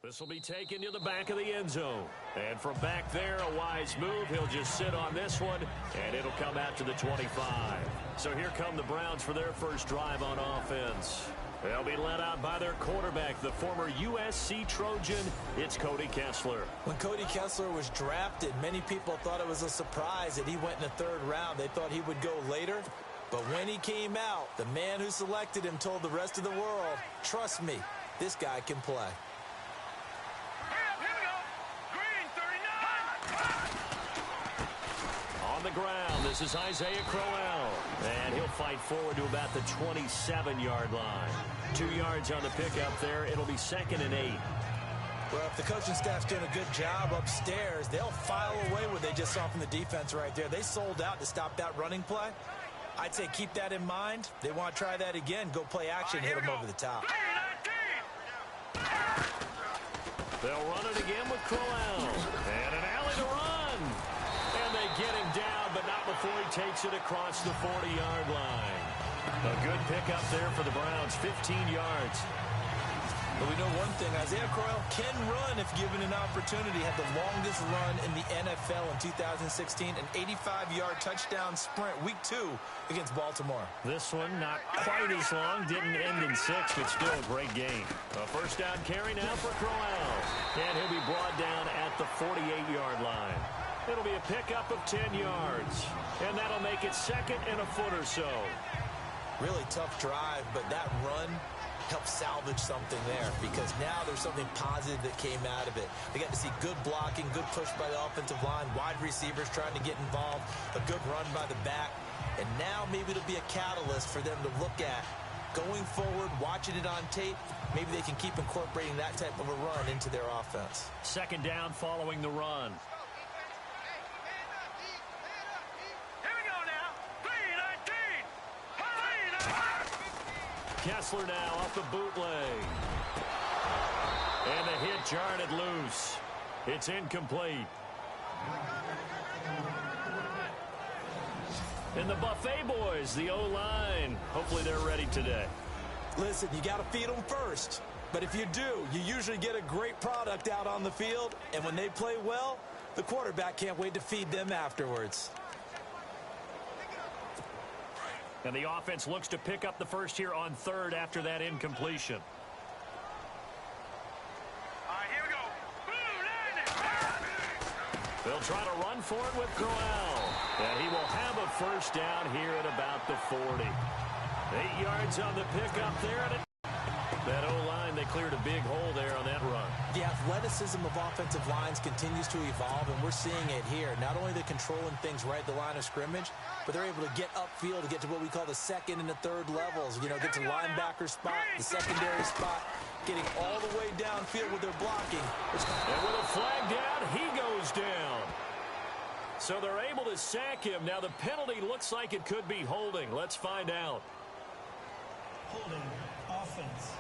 This will be taken to the back of the end zone. And from back there, a wise move. He'll just sit on this one, and it'll come out to the 25. So here come the Browns for their first drive on offense. They'll be led out by their quarterback, the former USC Trojan. It's Cody Kessler. When Cody Kessler was drafted, many people thought it was a surprise that he went in the third round. They thought he would go later. But when he came out, the man who selected him told the rest of the world, trust me, this guy can play. On the ground, this is Isaiah Crowell. And he'll fight forward to about the 27-yard line. 2 yards on the pickup there. It'll be 2nd and 8. Well, if the coaching staff's doing a good job upstairs, they'll file away what they just saw from the defense right there. They sold out to stop that running play. I'd say keep that in mind. They want to try that again. Go play action, hit them over the top. They'll run it again with Crowell. And an alley to run. And they get him down, but not before he takes it across the 40-yard line. A good pickup there for the Browns, 15 yards. But we know one thing, Isaiah Crowell can run if given an opportunity. Had the longest run in the NFL in 2016, an 85-yard touchdown sprint, week 2 against Baltimore. This one not quite as long, didn't end in 6, but still a great game. A first down carry now for Crowell. And he'll be brought down at the 48-yard line. It'll be a pickup of 10 yards. And that'll make it 2nd and a foot or so. Really tough drive, but that run help salvage something there, because now there's something positive that came out of it. They got to see good blocking, good push by the offensive line, wide receivers trying to get involved, a good run by the back, and now maybe it'll be a catalyst for them to look at going forward, watching it on tape. Maybe they can keep incorporating that type of a run into their offense. 2nd down following the run. Kessler now off the bootleg. And the hit jarred it loose. It's incomplete. And the Buffet boys, the O-line, hopefully they're ready today. Listen, you got to feed them first. But if you do, you usually get a great product out on the field. And when they play well, the quarterback can't wait to feed them afterwards. And the offense looks to pick up the first here on 3rd after that incompletion. All right, here we go. They'll try to run for it with Crowell. And he will have a first down here at about the 40. 8 yards on the pickup there. And that O-line, they cleared a big hole there on that run. The athleticism of offensive lines continues to evolve, and we're seeing it here. Not only they're controlling things right at the line of scrimmage, but they're able to get upfield to get to what we call the 2nd and the 3rd levels. You know, get to linebacker spot, the secondary spot, getting all the way downfield with their blocking. And with a flag down, he goes down. So they're able to sack him. Now the penalty looks like it could be holding. Let's find out. Holding, offense.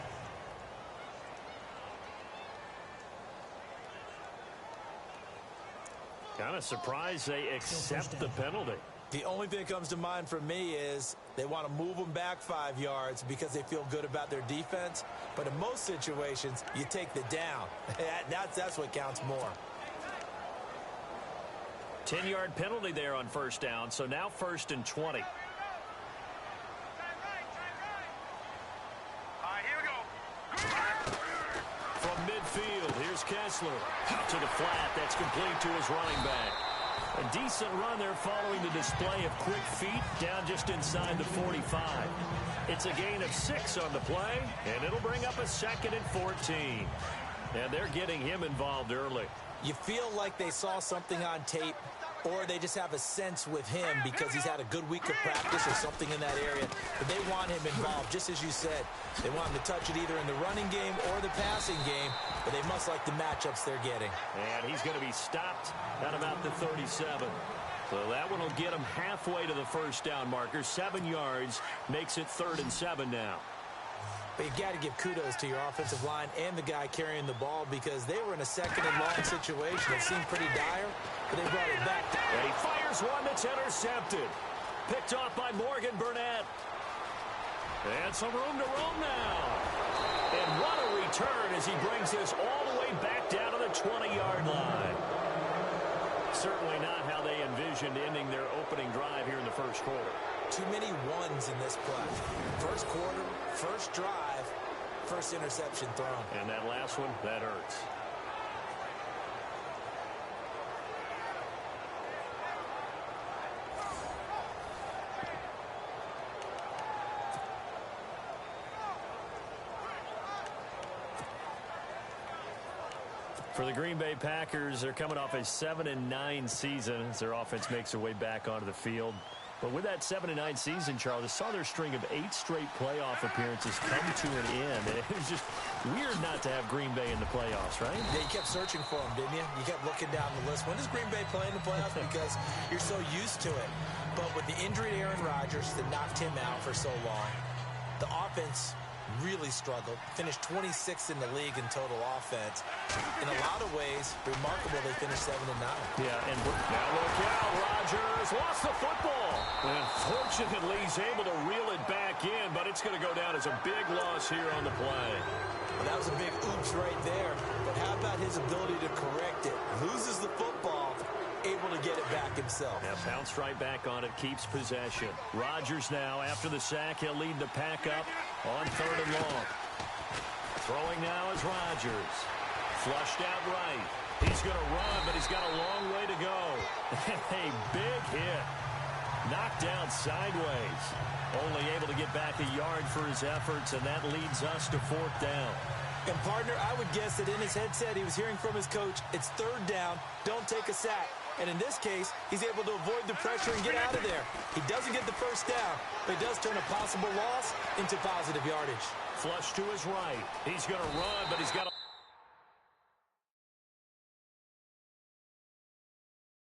Kind of surprised they accept the penalty. The only thing that comes to mind for me is they want to move them back 5 yards because they feel good about their defense. But in most situations, you take the down. That's what counts more. 10-yard penalty there on first down, so now 1st and 20. From midfield, here's Kessler. To the flat, that's complete to his running back. A decent run there following the display of quick feet down just inside the 45. It's a gain of 6 on the play, and it'll bring up a 2nd and 14. And they're getting him involved early. You feel like they saw something on tape, or they just have a sense with him because he's had a good week of practice or something in that area. But they want him involved, just as you said. They want him to touch it either in the running game or the passing game, but they must like the matchups they're getting. And he's going to be stopped at about the 37. So that one will get him halfway to the first down marker. 7 yards makes it 3rd and 7 now. But you got to give kudos to your offensive line and the guy carrying the ball because they were in a 2nd and long situation. It seemed pretty dire, but they brought it back. And he fires one that's intercepted. Picked off by Morgan Burnett. And some room to roam now. And what a return as he brings this all the way back down to the 20-yard line. Certainly not how they envisioned ending their opening drive here in the first quarter. Too many ones in this play. First quarter, first drive, first interception thrown. And that last one, that hurts. For the Green Bay Packers, they're coming off a 7-9 season as their offense makes their way back onto the field. But with that 7-9 season, Charles, I saw their string of 8 straight playoff appearances come to an end. It was just weird not to have Green Bay in the playoffs, right? Yeah, you kept searching for them, didn't you? You kept looking down the list. When does Green Bay play in the playoffs? Because you're so used to it. But with the injury to Aaron Rodgers that knocked him out for so long, the offense really struggled. Finished 26th in the league in total offense. In a lot of ways, remarkable they finished 7-9. Yeah, and now look out. Rodgers lost the football. And fortunately, he's able to reel it back in, but it's going to go down as a big loss here on the play. Well, that was a big oops right there. But how about his ability to correct it? Loses the football, able to get it back himself. Yeah, bounced right back on it, keeps possession. Rodgers now, after the sack, he'll lead the pack up on 3rd and long. Throwing now is Rodgers. Flushed out right. He's going to run, but he's got a long way to go. A big hit. Knocked down sideways. Only able to get back a yard for his efforts, and that leads us to 4th down. And, partner, I would guess that in his headset he was hearing from his coach, it's 3rd down, don't take a sack. And in this case, he's able to avoid the pressure and get out of there. He doesn't get the first down, but he does turn a possible loss into positive yardage. Flush to his right. He's going to run, but he's got a